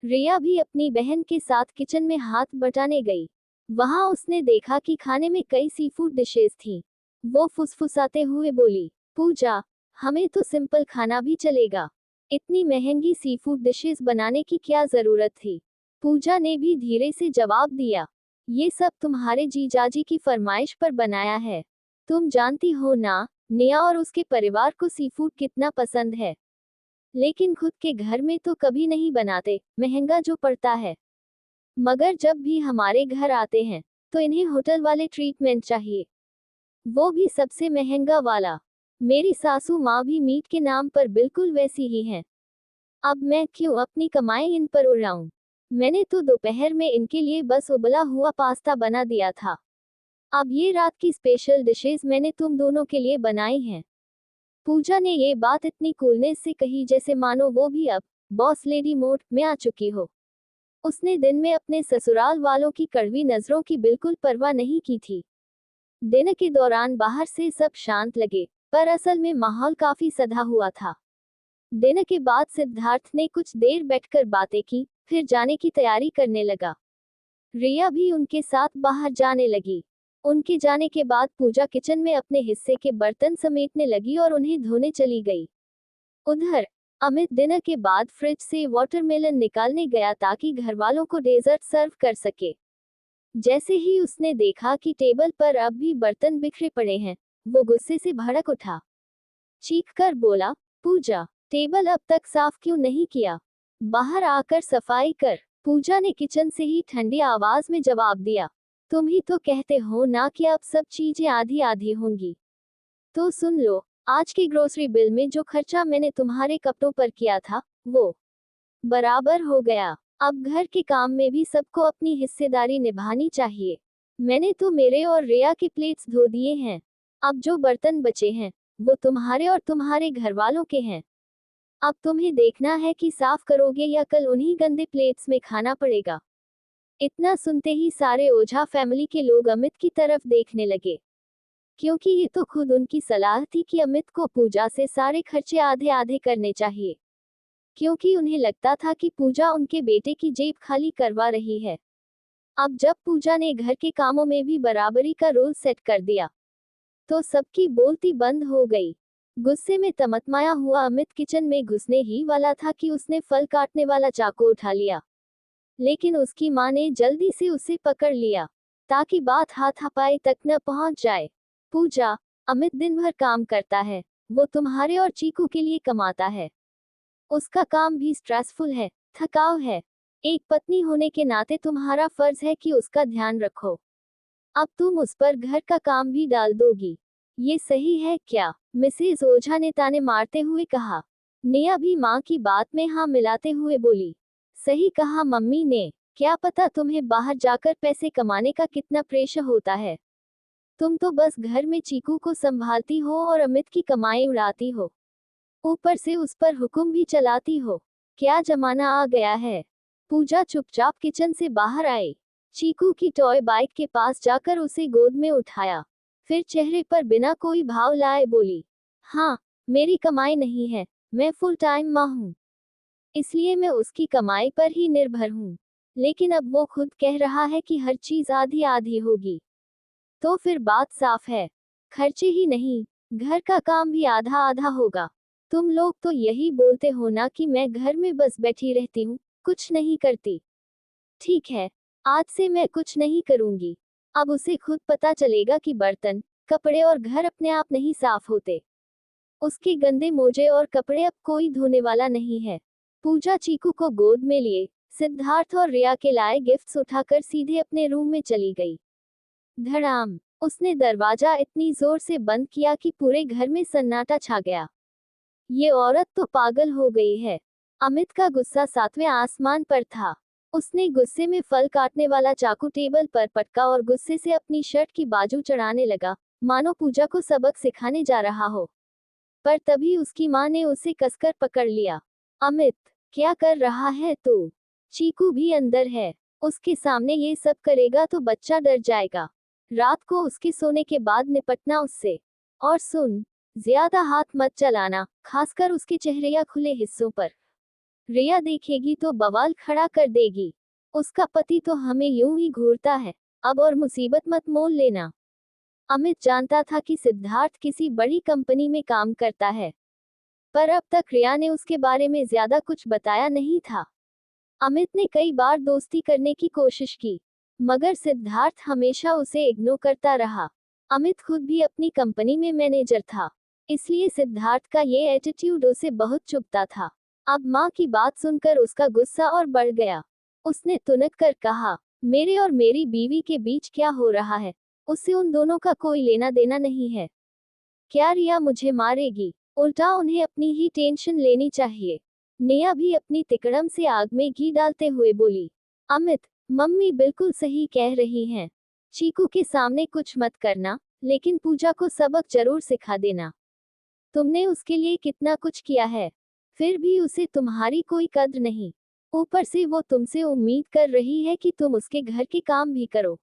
रिया भी अपनी बहन के साथ किचन में हाथ बटाने गई। वहां उसने देखा कि खाने में कई सी फूड डिशेज थीं। वो फुसफुसाते हुए बोली, पूजा, हमें तो सिंपल खाना भी चलेगा। इतनी महंगी सी फूड डिशेज बनाने की क्या जरूरत थी? पूजा ने भी धीरे से जवाब दिया, ये सब तुम्हारे जीजाजी की फरमाइश पर बनाया है। तुम जानती हो ना, निया और उसके परिवार को सी फूड कितना पसंद है। लेकिन खुद के घर में तो कभी नहीं बनाते, महंगा जो पड़ता है। मगर जब भी हमारे घर आते हैं, तो इन्हें होटल वाले ट्रीटमेंट चाहिए, वो भी सबसे महंगा वाला। मेरी सासू माँ भी मीट के नाम पर बिल्कुल वैसी ही हैं। अब मैं क्यों अपनी कमाई इन पर उड़ाऊं? मैंने तो दोपहर में इनके लिए बस उबला हुआ पास्ता बना दिया था। अब ये रात की स्पेशल डिशेज मैंने तुम दोनों के लिए बनाई हैं। पूजा ने ये बात इतनी कूलनेस से कही जैसे मानो वो भी अब बॉस लेडी मोड में आ चुकी हो। उसने दिन में अपने ससुराल वालों की कड़वी नजरों की बिल्कुल परवाह नहीं की थी। दिन के दौरान बाहर से सब शांत लगे, पर असल में माहौल काफी सधा हुआ था। दिन के बाद सिद्धार्थ ने कुछ देर बैठकर बातें की, फिर जाने की तैयारी करने लगा। रिया भी उनके साथ बाहर जाने लगी। उनके जाने के बाद पूजा किचन में अपने हिस्से के बर्तन समेटने लगी और उन्हें धोने चली गई। उधर अमित डिनर के बाद फ्रिज से वाटरमेलन निकालने गया ताकि घरवालों को डेजर्ट सर्व कर सके। जैसे ही उसने देखा कि टेबल पर अब भी बर्तन बिखरे पड़े हैं, वो गुस्से से भड़क उठा। चीख कर बोला, पूजा, टेबल अब तक साफ क्यों नहीं किया? बाहर आकर सफाई कर। पूजा ने किचन से ही ठंडी आवाज में जवाब दिया, तुम ही तो कहते हो ना कि अब सब चीजें आधी आधी होंगी। तो सुन लो, आज की ग्रोसरी बिल में जो खर्चा मैंने तुम्हारे कपड़ों पर किया था, वो बराबर हो गया। अब घर के काम में भी सबको अपनी हिस्सेदारी निभानी चाहिए। मैंने तो मेरे और रिया के प्लेट्स धो दिए हैं। अब जो बर्तन बचे हैं, वो तुम्हारे और तुम्हारे घरवालों के हैं। अब तुम्हें देखना है कि साफ करोगे या कल उन्हीं गंदे प्लेट्स में खाना पड़ेगा। इतना सुनते ही सारे ओझा फैमिली के लोग अमित की तरफ देखने लगे, क्योंकि ये तो खुद उनकी सलाह थी कि अमित को पूजा से सारे खर्चे आधे आधे करने चाहिए, क्योंकि उन्हें लगता था कि पूजा उनके बेटे की जेब खाली करवा रही है। अब जब पूजा ने घर के कामों में भी बराबरी का रोल सेट कर दिया, तो सबकी बोलती बंद हो गई। गुस्से में तमतमाया हुआ अमित किचन में घुसने ही वाला था कि उसने फल काटने वाला चाकू उठा लिया, लेकिन उसकी मां ने जल्दी से उसे पकड़ लिया, ताकि बात हाथापाई तक न पहुंच जाए। पूजा, अमित दिन भर काम करता है, वो तुम्हारे और चीकू के लिए कमाता है। उसका काम भी स्ट्रेसफुल है, थकाऊ है। एक पत्नी होने के नाते तुम्हारा फर्ज है कि उसका ध्यान रखो। अब तुम उस पर घर का काम भी डाल दोगी, ये सही है क्या? मिसेज ओझा ने ताने मारते हुए कहा। निया भी माँ की बात में हाँ मिलाते हुए बोली, सही कहा मम्मी ने। क्या पता तुम्हें बाहर जाकर पैसे कमाने का कितना प्रेशर होता है। तुम तो बस घर में चीकू को संभालती हो और अमित की कमाई उड़ाती हो, ऊपर से उस पर हुक्म भी चलाती हो। क्या जमाना आ गया है। पूजा चुपचाप किचन से बाहर आई, चीकू की टॉय बाइक के पास जाकर उसे गोद में उठाया, फिर चेहरे पर बिना कोई भाव लाए बोली, हाँ, मेरी कमाई नहीं है, मैं फुल टाइम माँ हूँ, इसलिए मैं उसकी कमाई पर ही निर्भर हूँ। लेकिन अब वो खुद कह रहा है कि हर चीज आधी आधी होगी, तो फिर बात साफ है, खर्चे ही नहीं, घर का काम भी आधा आधा होगा। तुम लोग तो यही बोलते हो ना कि मैं घर में बस बैठी रहती हूँ, कुछ नहीं करती। ठीक है, आज से मैं कुछ नहीं करूंगी। अब उसे खुद पता चलेगा कि बर्तन, कपड़े और घर अपने आप नहीं साफ होते। उसके गंदे मोजे और कपड़े अब कोई धोने वाला नहीं है। पूजा चीकू को गोद में लिए सिद्धार्थ और रिया के लाए गिफ्ट्स उठाकर सीधे अपने रूम में चली गई। धड़ाम, उसने दरवाजा इतनी जोर से बंद किया कि पूरे घर में सन्नाटा छा गया। ये औरत तो पागल हो गई है। अमित का गुस्सा सातवें आसमान पर था। उसने गुस्से में फल काटने वाला चाकू टेबल पर पटका और गुस्से से अपनी शर्ट की बाजू चढ़ाने लगा, मानो पूजा को सबक सिखाने जा रहा हो। पर तभी उसकी मां ने उसे कसकर पकड़ लिया। अमित, क्या कर रहा है तू? चीकू भी अंदर है, उसके सामने ये सब करेगा तो बच्चा डर जाएगा। रात को उसके सोने के बाद निपटना उससे। और सुन, ज्यादा हाथ मत चलाना, खासकर उसके चेहरे या खुले हिस्सों पर। रिया देखेगी तो बवाल खड़ा कर देगी। उसका पति तो हमें यूं ही घूरता है, अब और मुसीबत मत मोल लेना। अमित जानता था कि सिद्धार्थ किसी बड़ी कंपनी में काम करता है, पर अब तक रिया ने उसके बारे में ज्यादा कुछ बताया नहीं था। अमित ने कई बार दोस्ती करने की कोशिश की, मगर सिद्धार्थ हमेशा उसे इग्नोर करता रहा। अमित खुद भी अपनी कंपनी में मैनेजर था, इसलिए सिद्धार्थ का ये एटीट्यूड उसे बहुत चुभता था। अब माँ की बात सुनकर उसका गुस्सा और बढ़ गया। उसने तुनक कर कहा, मेरे और मेरी बीवी के बीच क्या हो रहा है? उससे उन दोनों का कोई लेना देना नहीं है। क्या रिया मुझे मारेगी? उल्टा उन्हें अपनी ही टेंशन लेनी चाहिए। नेहा भी अपनी तिकड़म से आग में घी डालते हुए बोली, अमित, मम्मी बिल्कुल सही कह रही हैं। चीकू के सामने कुछ मत करना, लेकिन पूजा को सबक जरूर सिखा देना। तुमने उसके लिए कितना कुछ किया है, फिर भी उसे तुम्हारी कोई कद्र नहीं। ऊपर से वो तुमसे उम्मीद कर रही है कि तुम उसके घर के काम भी करो।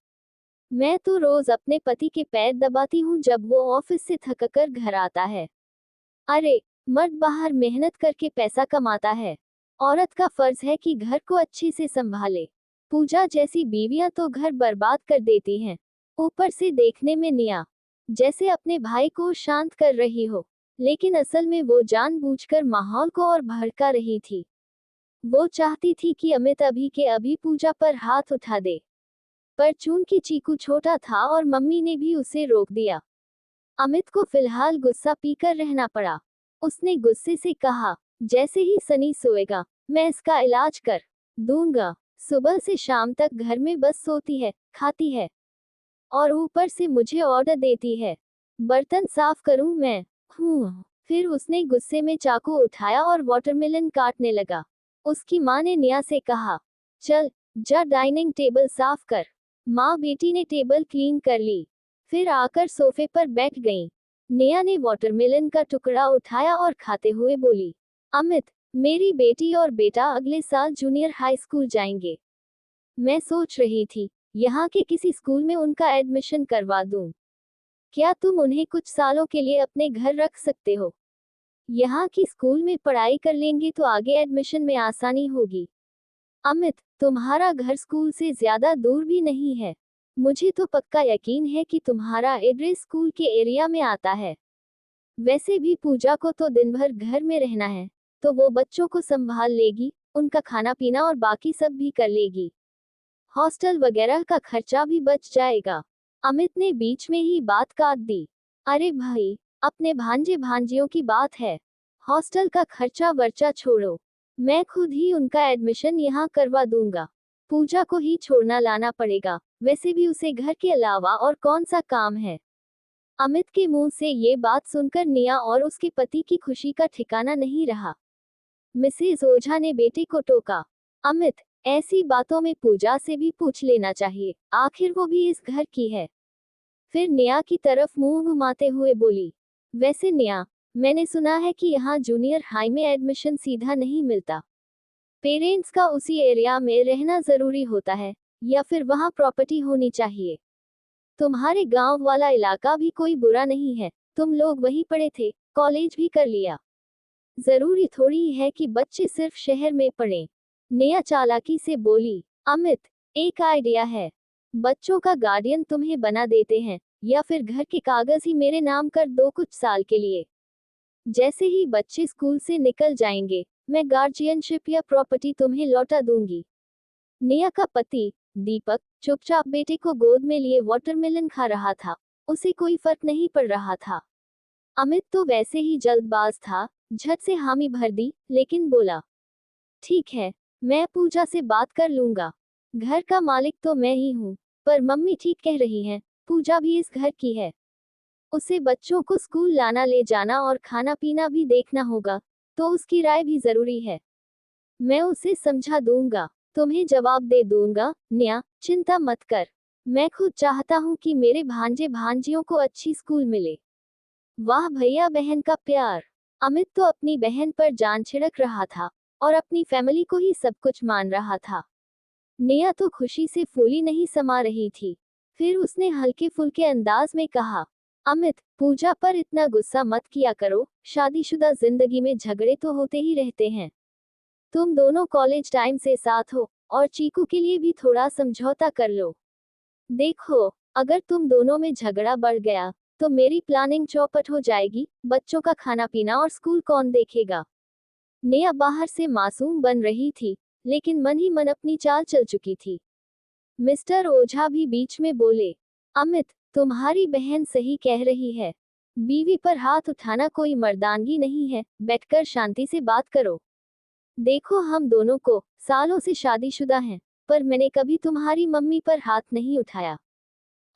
मैं तो रोज अपने पति के पैर दबाती हूँ जब वो ऑफिस से थककर घर आता है। अरे, मर्द बाहर मेहनत करके पैसा कमाता है, औरत का फर्ज है कि घर को अच्छे से संभाले। पूजा जैसी बीवियां तो घर बर्बाद कर देती हैं। ऊपर से देखने में निया जैसे अपने भाई को शांत कर रही हो, लेकिन असल में वो जानबूझकर माहौल को और भड़का रही थी। वो चाहती थी कि अमित अभी के अभी पूजा पर हाथ उठा दे, पर चूंकि चीकू छोटा था और मम्मी ने भी उसे रोक दिया, अमित को फिलहाल गुस्सा पीकर रहना पड़ा। उसने गुस्से से कहा, जैसे ही सनी सोएगा, मैं इसका इलाज कर दूंगा। सुबह से शाम तक घर में बस सोती है, खाती है, और ऊपर से मुझे ऑर्डर देती है, बर्तन साफ करूं मैं। फिर उसने गुस्से में चाकू उठाया और वाटरमेलन काटने लगा। उसकी माँ ने निया से कहा, चल, जा डाइनिंग टेबल साफ कर। माँ बेटी ने टेबल क्लीन कर ली, फिर आकर सोफे पर बैठ गईं। नेहा ने वाटरमेलन का टुकड़ा उठाया और खाते हुए बोली, अमित, मेरी बेटी और बेटा अगले साल जूनियर हाई स्कूल जाएंगे। मैं सोच रही थी, यहाँ के किसी स्कूल में उनका एडमिशन करवा दूं। क्या तुम उन्हें कुछ सालों के लिए अपने घर रख सकते हो? यहाँ की स्कूल में पढ़ाई कर लेंगे तो आगे एडमिशन में आसानी होगी। अमित, तुम्हारा घर स्कूल से ज्यादा दूर भी नहीं है। मुझे तो पक्का यकीन है कि तुम्हारा एड्रेस स्कूल के एरिया में आता है। वैसे भी पूजा को तो दिन भर घर में रहना है, तो वो बच्चों को संभाल लेगी, उनका खाना पीना और बाकी सब भी कर लेगी। हॉस्टल वगैरह का खर्चा भी बच जाएगा। अमित ने बीच में ही बात काट दी। अरे भाई, अपने भांजे भांजियों की बात है, हॉस्टल का खर्चा वर्चा छोड़ो, मैं खुद ही उनका एडमिशन यहाँ करवा दूंगा। पूजा को ही छोड़ना लाना पड़ेगा, वैसे भी उसे घर के अलावा और कौन सा काम है। अमित के मुंह से ये बात सुनकर निया और उसके पति की खुशी का ठिकाना नहीं रहा। मिसेज ओझा ने बेटे को टोका, अमित, ऐसी बातों में पूजा से भी पूछ लेना चाहिए, आखिर वो भी इस घर की है। फिर निया की तरफ मुंह घुमाते हुए बोली, वैसे निया, मैंने सुना है कि यहाँ जूनियर हाई में एडमिशन सीधा नहीं मिलता। पेरेंट्स का उसी एरिया में रहना जरूरी होता है या फिर वहाँ प्रॉपर्टी होनी चाहिए? तुम्हारे गांव वाला इलाका भी कोई बुरा नहीं है, तुम लोग वहीं पढ़े थे, कॉलेज भी कर लिया। जरूरी थोड़ी है कि बच्चे सिर्फ शहर में पढ़ें। नेहा चालाकी से बोली। अमित, एक आइडिया है। बच्चों का गार्डियन तुम्हें बना देते हैं या फिर घर के कागज ही मेरे नाम कर दो कुछ साल के लिए। जैसे ही बच्चे स्कूल से निकल जाएंगे, मैं गार्जियनशिप या प्रॉपर्टी तुम्हें लौटा दूंगी। नेहा का पति दीपक चुपचाप बेटे को गोद में लिए वाटरमेलन खा रहा था। उसे कोई फर्क नहीं पड़ रहा था। अमित तो वैसे ही जल्दबाज था, झट से हामी भर दी, लेकिन बोला, ठीक है, मैं पूजा से बात कर लूंगा। घर का मालिक तो मैं ही हूँ, पर मम्मी ठीक कह रही हैं, पूजा भी इस घर की है। उसे बच्चों को स्कूल लाना ले जाना और खाना पीना भी देखना होगा, तो उसकी राय भी जरूरी है। मैं उसे समझा दूंगा, तुम्हें जवाब दे दूंगा। नेहा, चिंता मत कर। मैं खुद चाहता हूँ कि मेरे भांजे भांजियों को अच्छी स्कूल मिले। वाह भैया बहन का प्यार। अमित तो अपनी बहन पर जान छिड़क रहा था और अपनी फैमिली को ही सब कुछ मान रहा था। नेहा तो खुशी से फूली नहीं समा रही थी। फिर उसने हल्के फुल्के अंदाज में कहा, अमित, पूजा पर इतना गुस्सा मत किया करो, शादीशुदा जिंदगी में झगड़े तो होते ही रहते हैं। तुम दोनों कॉलेज टाइम से साथ हो और चीकू के लिए भी थोड़ा समझौता कर लो। देखो, अगर तुम दोनों में झगड़ा बढ़ गया तो मेरी प्लानिंग चौपट हो जाएगी। बच्चों का खाना पीना और स्कूल कौन देखेगा? नेहा बाहर से मासूम बन रही थी, लेकिन मन ही मन अपनी चाल चल चुकी थी। मिस्टर ओझा भी बीच में बोले, अमित, तुम्हारी बहन सही कह रही है। बीवी पर हाथ उठाना कोई मर्दानगी नहीं है, बैठकर शांति से बात करो। देखो, हम दोनों को सालों से शादीशुदा हैं, पर मैंने कभी तुम्हारी मम्मी पर हाथ नहीं उठाया।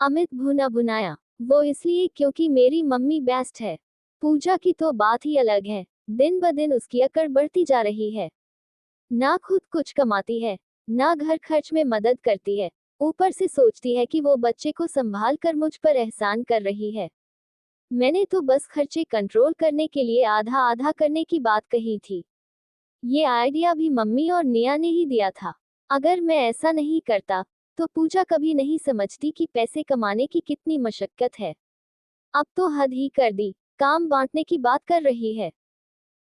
अमित भुना भुनाया, वो इसलिए क्योंकि मेरी मम्मी बेस्ट है। पूजा की तो बात ही अलग है, दिन ब दिन उसकी अकड़ बढ़ती जा रही है। ना खुद कुछ कमाती है, ना घर खर्च में मदद करती है, ऊपर से सोचती है कि वो बच्चे को संभाल कर मुझ पर एहसान कर रही है। मैंने तो बस खर्चे कंट्रोल करने के लिए आधा आधा करने की बात कही थी। ये आइडिया भी मम्मी और नेहा ने ही दिया था। अगर मैं ऐसा नहीं करता तो पूजा कभी नहीं समझती कि पैसे कमाने की कितनी मशक्कत है। अब तो हद ही कर दी, काम बांटने की बात कर रही है।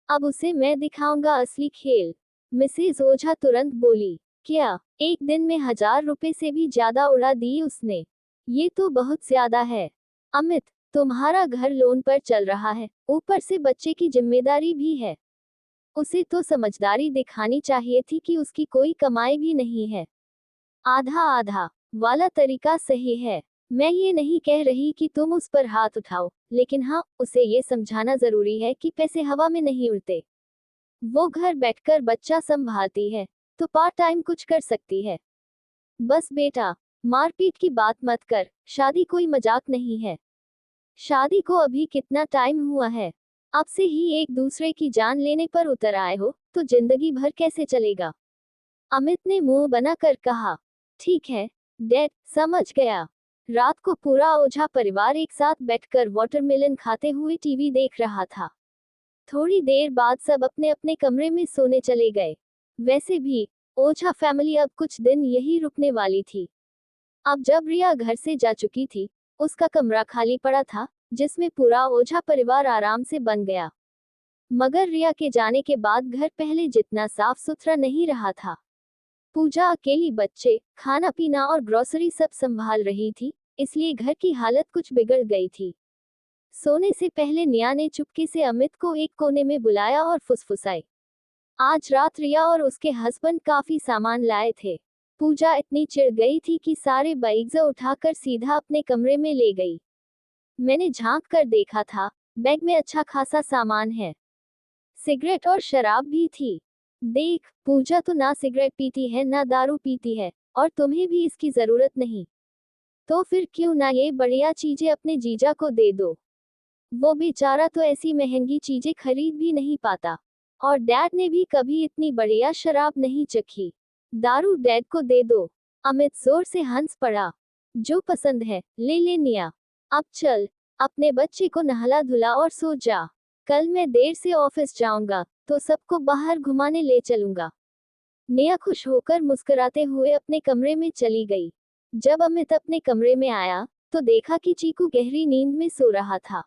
अब उसे मैं दिखाऊंगा असली खेल। मिसेज ओझा तुरंत बोली, क्या, एक दिन में 1000 रुपए से भी ज्यादा उड़ा दी उसने? ये तो बहुत ज्यादा है। अमित, तुम्हारा घर लोन पर चल रहा है, ऊपर से बच्चे की जिम्मेदारी भी है। उसे तो समझदारी दिखानी चाहिए थी कि उसकी कोई कमाई भी नहीं है। आधा आधा वाला तरीका सही है। मैं ये नहीं कह रही कि तुम उस पर हाथ उठाओ, लेकिन हाँ, उसे ये समझाना जरूरी है कि पैसे हवा में नहीं उड़ते। वो घर बैठकर बच्चा संभालती है, तो पार्ट टाइम कुछ कर सकती है। बस बेटा, मारपीट की बात मत कर, शादी कोई मजाक नहीं है। शादी को अभी कितना टाइम हुआ है? अब से ही एक दूसरे की जान लेने पर उतर आए हो, तो जिंदगी भर कैसे चलेगा? अमित ने मुंह बनाकर कहा, ठीक है डैड, समझ गया। रात को पूरा ओझा परिवार एक साथ बैठकर वाटरमेलन खाते हुए टीवी देख रहा था। थोड़ी देर बाद सब अपने अपने कमरे में सोने चले गए। वैसे भी ओझा फैमिली अब कुछ दिन यही रुकने वाली थी। अब जब रिया घर से जा चुकी थी, उसका कमरा खाली पड़ा था, जिसमें पूरा ओझा परिवार आराम से बन गया। मगर रिया के जाने के बाद घर पहले जितना साफ सुथरा नहीं रहा था। पूजा अकेली बच्चे, खाना पीना और ग्रोसरी सब संभाल रही थी, इसलिए घर की हालत कुछ बिगड़ गई थी। सोने से पहले नेहा ने चुपके से अमित को एक कोने में बुलाया और फुसफुसाई, आज रात रिया और उसके हस्बैंड काफी सामान लाए थे। पूजा इतनी चिढ़ गई थी कि सारे बैग्स उठाकर सीधा अपने कमरे में ले गई। मैंने झांक कर देखा था, बैग में अच्छा खासा सामान है, सिगरेट और शराब भी थी। देख, पूजा तो ना सिगरेट पीती है ना दारू पीती है, और तुम्हें भी इसकी जरूरत नहीं। तो फिर क्यों ना ये बढ़िया चीजें अपने जीजा को दे दो। वो बेचारा तो ऐसी महंगी चीजें खरीद भी नहीं पाता, और डैड ने भी कभी इतनी बढ़िया शराब नहीं चखी। दारू डैड को दे दो। अमित जोर से हंस पड़ा, जो पसंद है ले ले निया। अब चल, अपने बच्चे को नहला धुला और सो जा। कल मैं देर से ऑफिस जाऊंगा, तो सबको बाहर घुमाने ले चलूंगा। नेहा खुश होकर मुस्कुराते हुए अपने कमरे में चली गई। जब अमित अपने कमरे में आया तो देखा कि चीकू गहरी नींद में सो रहा था।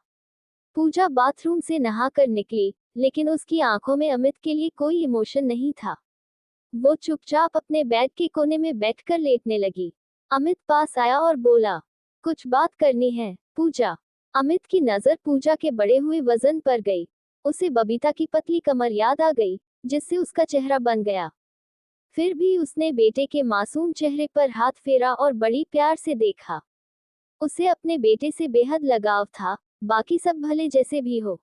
पूजा बाथरूम से नहाकर निकली, लेकिन उसकी आंखों में अमित के लिए कोई इमोशन नहीं था। वो चुपचाप अपने बेड के कोने में बैठकर लेटने लगी। अमित पास आया और बोला, कुछ बात करनी है पूजा। अमित की नजर पूजा के बड़े हुए वजन पर गई। उसे बबीता की पतली कमर याद आ गई, जिससे उसका चेहरा बन गया। फिर भी उसने बेटे के मासूम चेहरे पर हाथ फेरा और बड़ी प्यार से देखा। उसे अपने बेटे से बेहद लगाव था, बाकी सब भले जैसे भी हो।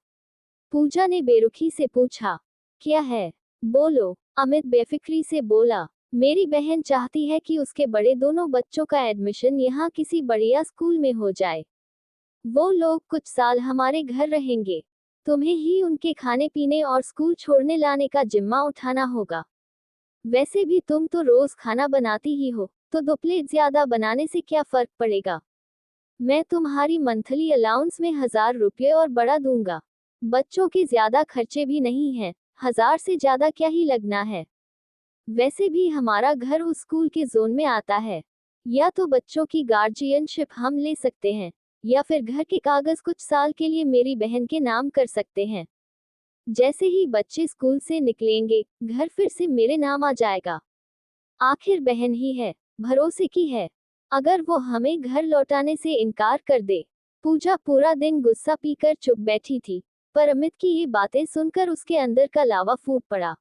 पूजा ने बेरुखी से पूछा, क्या है? बोलो। अमित बेफिक्री से बोला, मेरी बहन चाहती है कि उसके बड़े दोनों बच्चों का एडमिशन यहाँ किसी बढ़िया स्कूल में हो जाए। वो लोग कुछ साल हमारे घर रहेंगे। तुम्हें ही उनके खाने पीने और स्कूल छोड़ने लाने का जिम्मा उठाना होगा। वैसे भी तुम तो रोज खाना बनाती ही हो, तो 2 प्लेट ज्यादा बनाने से क्या फर्क पड़ेगा? मैं तुम्हारी मंथली अलाउंस में 1000 रुपये और बढ़ा दूंगा। बच्चों के ज्यादा खर्चे भी नहीं हैं, 1000 से ज्यादा क्या ही लगना है। वैसे भी हमारा घर उस स्कूल के जोन में आता है। या तो बच्चों की गार्जियनशिप हम ले सकते हैं, या फिर घर के कागज कुछ साल के लिए मेरी बहन के नाम कर सकते हैं। जैसे ही बच्चे स्कूल से निकलेंगे, घर फिर से मेरे नाम आ जाएगा। आखिर बहन ही है, भरोसे की है। अगर वो हमें घर लौटाने से इनकार कर दे। पूजा पूरा दिन गुस्सा पीकर चुप बैठी थी, पर अमित की ये बातें सुनकर उसके अंदर का लावा फूट पड़ा।